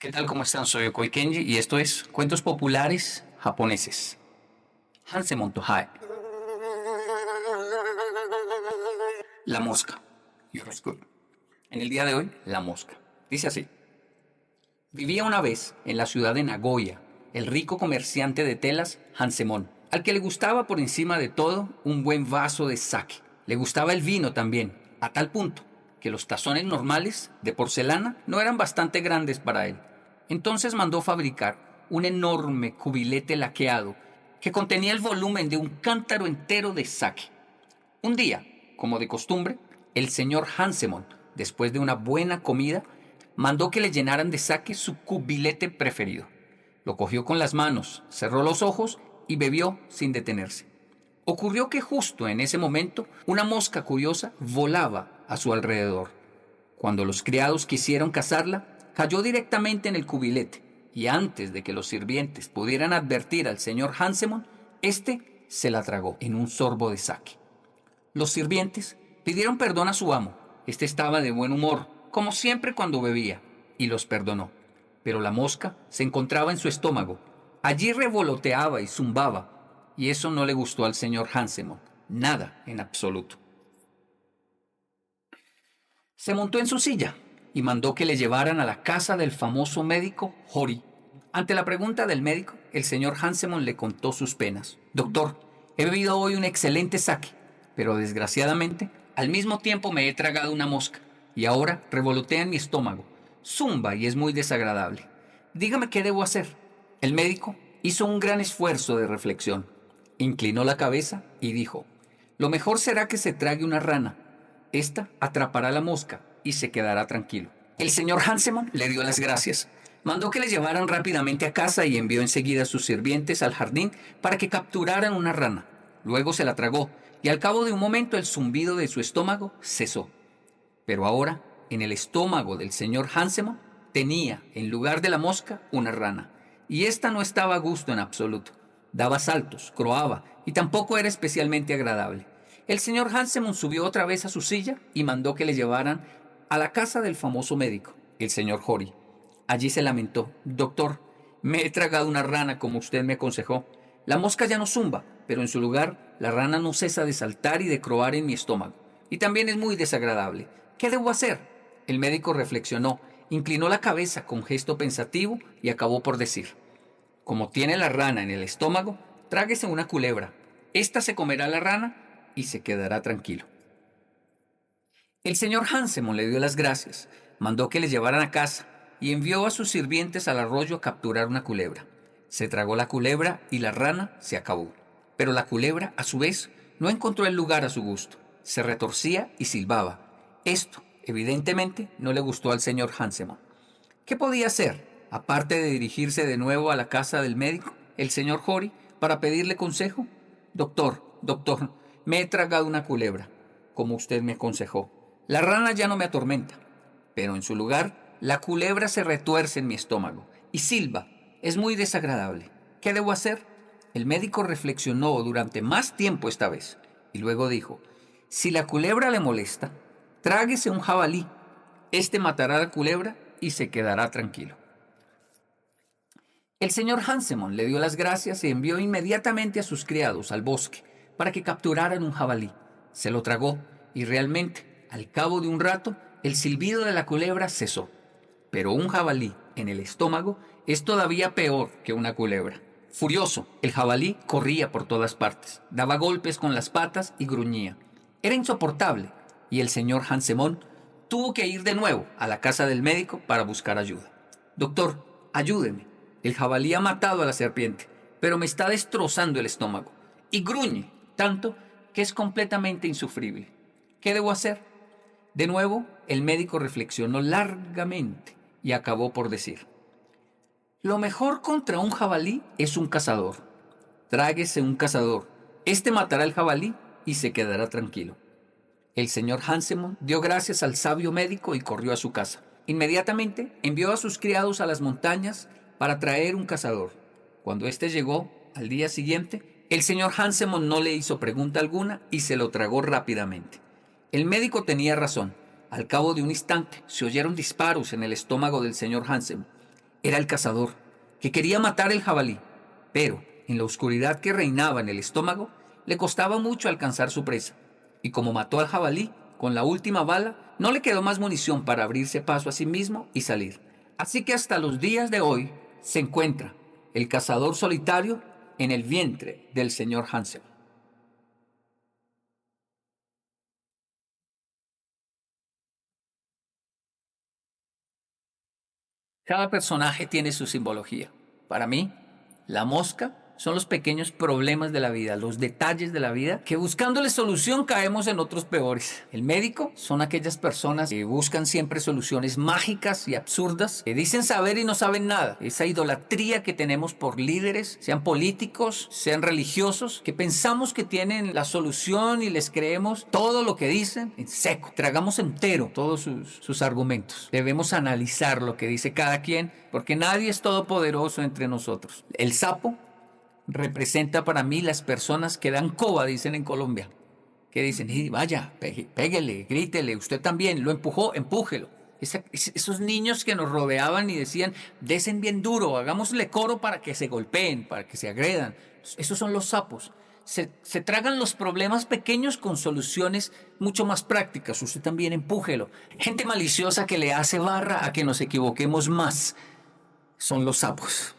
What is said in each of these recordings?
¿Qué tal? ¿Cómo están? Soy Yokoi Kenji y esto es Cuentos Populares Japoneses. Hansemon Tohai. La mosca. Yoroshiku. En el día de hoy, la mosca. Dice así. Vivía una vez en la ciudad de Nagoya el rico comerciante de telas Hansemon, al que le gustaba por encima de todo un buen vaso de sake. Le gustaba el vino también, a tal punto que los tazones normales de porcelana no eran bastante grandes para él. Entonces mandó fabricar un enorme cubilete laqueado que contenía el volumen de un cántaro entero de sake. Un día, como de costumbre, el señor Hansemon, después de una buena comida, mandó que le llenaran de sake su cubilete preferido. Lo cogió con las manos, cerró los ojos y bebió sin detenerse. Ocurrió que justo en ese momento una mosca curiosa volaba a su alrededor. Cuando los criados quisieron cazarla, cayó directamente en el cubilete y antes de que los sirvientes pudieran advertir al señor Hansemon, éste se la tragó en un sorbo de sake. Los sirvientes pidieron perdón a su amo. Este estaba de buen humor, como siempre cuando bebía, y los perdonó. Pero la mosca se encontraba en su estómago. Allí revoloteaba y zumbaba, y eso no le gustó al señor Hansemon, nada en absoluto. Se montó en su silla y mandó que le llevaran a la casa del famoso médico Hori. Ante la pregunta del médico, el señor Hansemon le contó sus penas. Doctor, he bebido hoy un excelente sake, pero desgraciadamente al mismo tiempo me he tragado una mosca y ahora revolotea en mi estómago. Zumba y es muy desagradable. Dígame qué debo hacer. El médico hizo un gran esfuerzo de reflexión. Inclinó la cabeza y dijo, lo mejor será que se trague una rana. Esta atrapará la mosca y se quedará tranquilo. El señor Hansemon le dio las gracias. Mandó que le llevaran rápidamente a casa y envió enseguida a sus sirvientes al jardín para que capturaran una rana. Luego se la tragó y al cabo de un momento el zumbido de su estómago cesó. Pero ahora, en el estómago del señor Hansemon, tenía, en lugar de la mosca, una rana. Y esta no estaba a gusto en absoluto. Daba saltos, croaba y tampoco era especialmente agradable. El señor Hansemon subió otra vez a su silla y mandó que le llevaran a la casa del famoso médico, el señor Hori. Allí se lamentó. Doctor, me he tragado una rana como usted me aconsejó. La mosca ya no zumba, pero en su lugar la rana no cesa de saltar y de croar en mi estómago. Y también es muy desagradable. ¿Qué debo hacer? El médico reflexionó, inclinó la cabeza con gesto pensativo y acabó por decir, como tiene la rana en el estómago, tráguese una culebra. Esta se comerá la rana y se quedará tranquilo. El señor Hansemon le dio las gracias, mandó que le llevaran a casa y envió a sus sirvientes al arroyo a capturar una culebra. Se tragó la culebra y la rana se acabó. Pero la culebra, a su vez, no encontró el lugar a su gusto. Se retorcía y silbaba. Esto, evidentemente, no le gustó al señor Hansemon. ¿Qué podía hacer, aparte de dirigirse de nuevo a la casa del médico, el señor Hori, para pedirle consejo? Doctor, me he tragado una culebra, como usted me aconsejó. La rana ya no me atormenta, pero en su lugar, la culebra se retuerce en mi estómago y silba. Es muy desagradable. ¿Qué debo hacer? El médico reflexionó durante más tiempo esta vez y luego dijo, si la culebra le molesta, tráguese un jabalí. Este matará a la culebra y se quedará tranquilo. El señor Hansemon le dio las gracias y envió inmediatamente a sus criados al bosque para que capturaran un jabalí. Se lo tragó y realmente, al cabo de un rato, el silbido de la culebra cesó. Pero un jabalí en el estómago es todavía peor que una culebra. Furioso, el jabalí corría por todas partes, daba golpes con las patas y gruñía. Era insoportable y el señor Hansemon tuvo que ir de nuevo a la casa del médico para buscar ayuda. Doctor, ayúdeme. El jabalí ha matado a la serpiente, pero me está destrozando el estómago y gruñe tanto que es completamente insufrible. ¿Qué debo hacer? De nuevo, el médico reflexionó largamente y acabó por decir, lo mejor contra un jabalí es un cazador. Tráguese un cazador. Este matará al jabalí y se quedará tranquilo. El señor Hansemon dio gracias al sabio médico y corrió a su casa. Inmediatamente envió a sus criados a las montañas para traer un cazador. Cuando éste llegó, al día siguiente, el señor Hansemon no le hizo pregunta alguna y se lo tragó rápidamente. El médico tenía razón. Al cabo de un instante se oyeron disparos en el estómago del señor Hansemon. Era el cazador, que quería matar el jabalí, pero en la oscuridad que reinaba en el estómago, le costaba mucho alcanzar su presa. Y como mató al jabalí, con la última bala, no le quedó más munición para abrirse paso a sí mismo y salir. Así que hasta los días de hoy se encuentra el cazador solitario en el vientre del señor Hansel. Cada personaje tiene su simbología. Para mí, la mosca son los pequeños problemas de la vida, los detalles de la vida, que buscándole solución caemos en otros peores. El médico son aquellas personas que buscan siempre soluciones mágicas y absurdas, que dicen saber y no saben nada. Esa idolatría que tenemos por líderes, sean políticos, sean religiosos, que pensamos que tienen la solución y les creemos todo lo que dicen en seco. Tragamos entero todos sus argumentos. Debemos analizar lo que dice cada quien, porque nadie es todopoderoso entre nosotros. El sapo representa para mí las personas que dan coba, dicen en Colombia, que dicen, vaya, péguele, grítele, usted también, lo empujó, empújelo. Esos niños que nos rodeaban y decían, desen bien duro, hagámosle coro para que se golpeen, para que se agredan. Esos son los sapos. Se tragan los problemas pequeños con soluciones mucho más prácticas. Usted también empújelo. Gente maliciosa que le hace barra a que nos equivoquemos más. Son los sapos.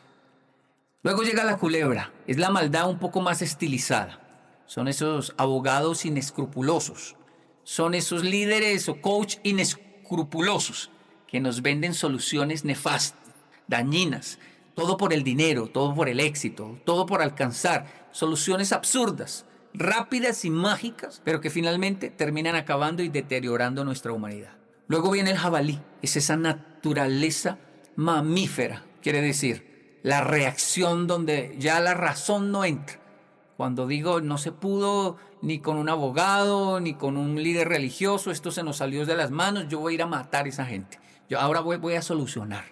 Luego llega la culebra, es la maldad un poco más estilizada. Son esos abogados inescrupulosos, son esos líderes o coach inescrupulosos que nos venden soluciones nefastas, dañinas, todo por el dinero, todo por el éxito, todo por alcanzar soluciones absurdas, rápidas y mágicas, pero que finalmente terminan acabando y deteriorando nuestra humanidad. Luego viene el jabalí, es esa naturaleza mamífera, quiere decir, la reacción donde ya la razón no entra. Cuando digo no se pudo ni con un abogado, ni con un líder religioso, esto se nos salió de las manos, yo voy a ir a matar a esa gente. Yo ahora voy a solucionar.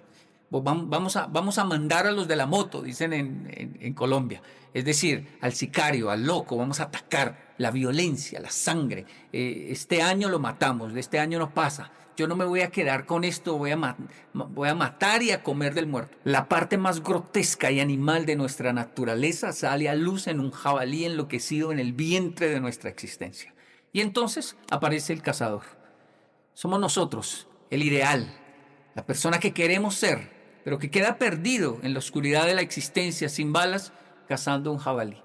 Vamos a mandar a los de la moto, dicen en Colombia. Es decir, al sicario, al loco, vamos a atacar la violencia, la sangre. Este año lo matamos, de este año no pasa. Yo no me voy a quedar con esto, voy a matar y a comer del muerto. La parte más grotesca y animal de nuestra naturaleza sale a luz en un jabalí enloquecido en el vientre de nuestra existencia. Y entonces aparece el cazador. Somos nosotros, el ideal, la persona que queremos ser, pero que queda perdido en la oscuridad de la existencia sin balas, cazando un jabalí.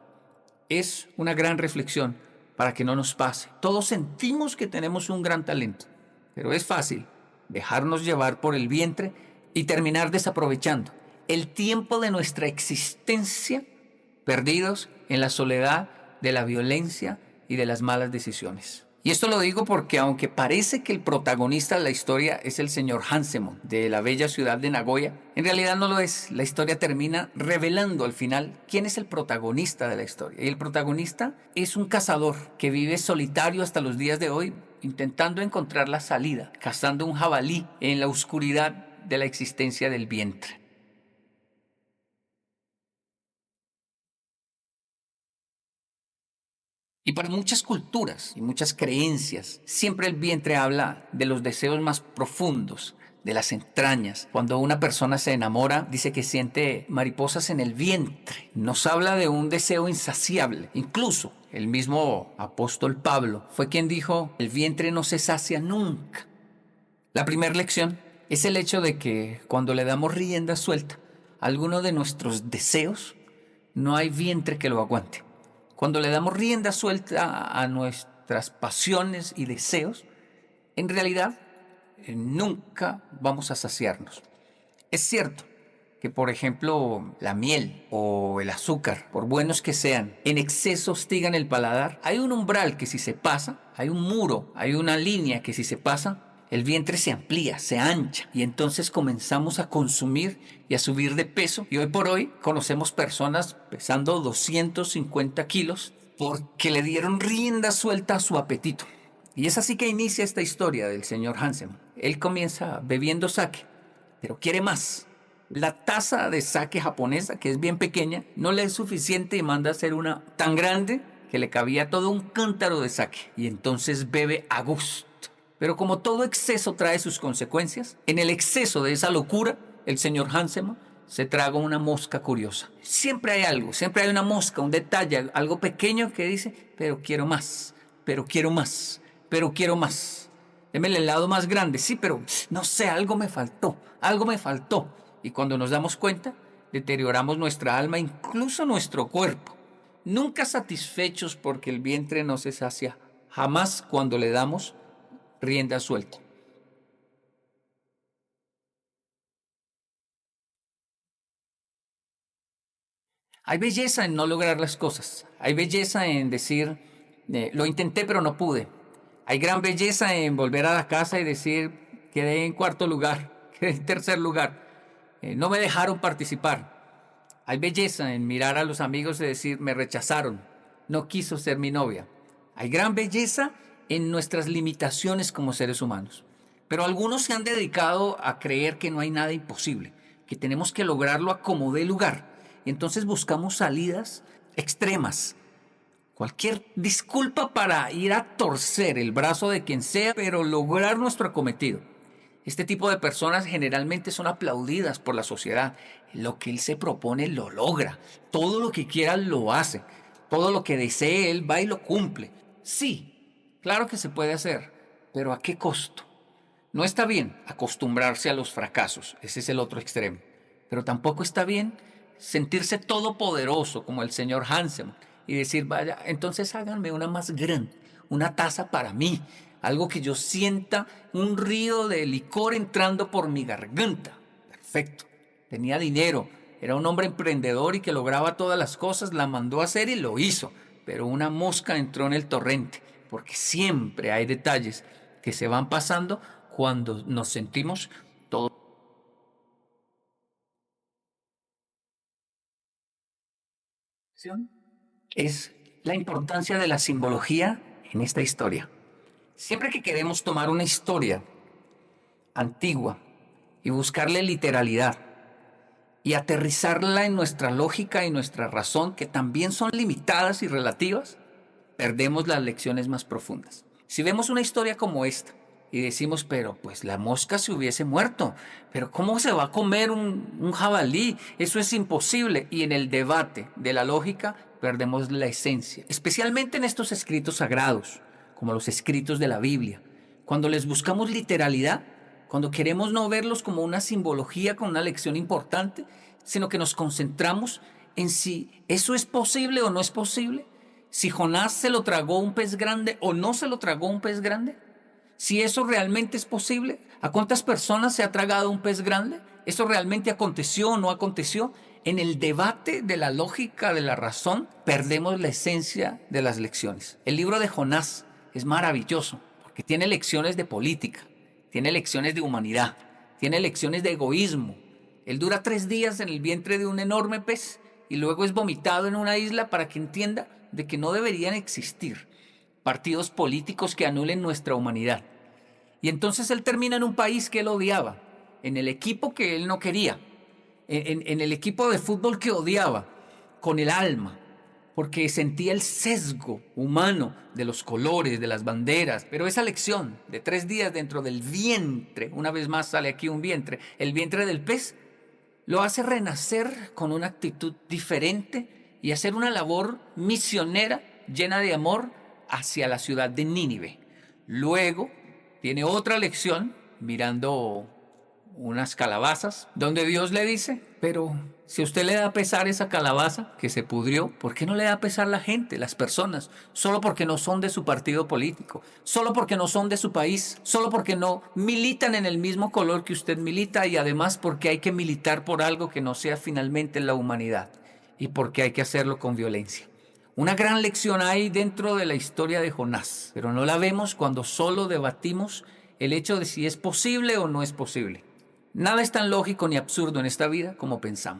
Es una gran reflexión para que no nos pase. Todos sentimos que tenemos un gran talento, pero es fácil dejarnos llevar por el vientre y terminar desaprovechando el tiempo de nuestra existencia perdidos en la soledad de la violencia y de las malas decisiones. Y esto lo digo porque aunque parece que el protagonista de la historia es el señor Hansemon de la bella ciudad de Nagoya, en realidad no lo es. La historia termina revelando al final quién es el protagonista de la historia. Y el protagonista es un cazador que vive solitario hasta los días de hoy, intentando encontrar la salida, cazando un jabalí en la oscuridad de la existencia del vientre. Y para muchas culturas y muchas creencias, siempre el vientre habla de los deseos más profundos, de las entrañas. Cuando una persona se enamora, dice que siente mariposas en el vientre. Nos habla de un deseo insaciable. Incluso el mismo apóstol Pablo fue quien dijo, el vientre no se sacia nunca. La primera lección es el hecho de que cuando le damos rienda suelta a alguno de nuestros deseos, no hay vientre que lo aguante. Cuando le damos rienda suelta a nuestras pasiones y deseos, en realidad nunca vamos a saciarnos. Es cierto que, por ejemplo, la miel o el azúcar, por buenos que sean, en exceso hostigan el paladar. Hay un umbral que si se pasa, hay un muro, hay una línea que si se pasa, el vientre se amplía, se ancha y entonces comenzamos a consumir y a subir de peso. Y hoy por hoy conocemos personas pesando 250 kilos porque le dieron rienda suelta a su apetito. Y es así que inicia esta historia del señor Hansen. Él comienza bebiendo sake, pero quiere más. La taza de sake japonesa, que es bien pequeña, no le es suficiente y manda a hacer una tan grande que le cabía todo un cántaro de sake. Y entonces bebe a gusto. Pero como todo exceso trae sus consecuencias, en el exceso de esa locura el señor Hanseman se traga una mosca curiosa. Siempre hay algo, siempre hay una mosca, un detalle, algo pequeño que dice, pero quiero más, pero quiero más, pero quiero más. Deme el helado más grande, sí, pero no sé, algo me faltó, algo me faltó. Y cuando nos damos cuenta, deterioramos nuestra alma, incluso nuestro cuerpo. Nunca satisfechos porque el vientre no se sacia, jamás cuando le damos rienda suelta. Hay belleza en no lograr las cosas. Hay belleza en decir, lo intenté pero no pude. Hay gran belleza en volver a la casa y decir, quedé en cuarto lugar, quedé en tercer lugar. No me dejaron participar. Hay belleza en mirar a los amigos y decir, me rechazaron, no quiso ser mi novia. Hay gran belleza en nuestras limitaciones como seres humanos. Pero algunos se han dedicado a creer que no hay nada imposible, que tenemos que lograrlo a como dé lugar. Y entonces buscamos salidas extremas, cualquier disculpa para ir a torcer el brazo de quien sea, pero lograr nuestro acometido. Este tipo de personas generalmente son aplaudidas por la sociedad. Lo que él se propone lo logra. Todo lo que quiera lo hace. Todo lo que desee él va y lo cumple. Sí, claro que se puede hacer, pero ¿a qué costo? No está bien acostumbrarse a los fracasos, ese es el otro extremo. Pero tampoco está bien sentirse todopoderoso como el señor Hanseman y decir, vaya, entonces háganme una más grande, una taza para mí, algo que yo sienta un río de licor entrando por mi garganta. Perfecto, tenía dinero, era un hombre emprendedor y que lograba todas las cosas, la mandó a hacer y lo hizo, pero una mosca entró en el torrente, porque siempre hay detalles que se van pasando cuando nos sentimos todos. Es la importancia de la simbología en esta historia. Siempre que queremos tomar una historia antigua y buscarle literalidad y aterrizarla en nuestra lógica y nuestra razón, que también son limitadas y relativas, perdemos las lecciones más profundas. Si vemos una historia como esta y decimos, pero pues la mosca se hubiese muerto, pero ¿cómo se va a comer un jabalí? Eso es imposible. Y en el debate de la lógica perdemos la esencia, especialmente en estos escritos sagrados, como los escritos de la Biblia. Cuando les buscamos literalidad, cuando queremos no verlos como una simbología con una lección importante, sino que nos concentramos en si eso es posible o no es posible, si Jonás se lo tragó un pez grande o no se lo tragó un pez grande, si eso realmente es posible, ¿a cuántas personas se ha tragado un pez grande? ¿Eso realmente aconteció o no aconteció? En el debate de la lógica, de la razón, perdemos la esencia de las lecciones. El libro de Jonás es maravilloso porque tiene lecciones de política, tiene lecciones de humanidad, tiene lecciones de egoísmo. Él dura 3 días en el vientre de un enorme pez y luego es vomitado en una isla para que entienda de que no deberían existir partidos políticos que anulen nuestra humanidad. Y entonces él termina en un país que él odiaba, en el equipo que él no quería, en el equipo de fútbol que odiaba, con el alma, porque sentía el sesgo humano de los colores, de las banderas. Pero esa lección de 3 días dentro del vientre, una vez más sale aquí un vientre, el vientre del pez, lo hace renacer con una actitud diferente y hacer una labor misionera llena de amor hacia la ciudad de Nínive. Luego tiene otra lección mirando unas calabazas, donde Dios le dice, pero si a usted le da pesar esa calabaza que se pudrió, ¿por qué no le da pesar la gente, las personas? Solo porque no son de su partido político, solo porque no son de su país, solo porque no militan en el mismo color que usted milita y además porque hay que militar por algo que no sea finalmente la humanidad y porque hay que hacerlo con violencia. Una gran lección hay dentro de la historia de Jonás, pero no la vemos cuando solo debatimos el hecho de si es posible o no es posible. Nada es tan lógico ni absurdo en esta vida como pensamos.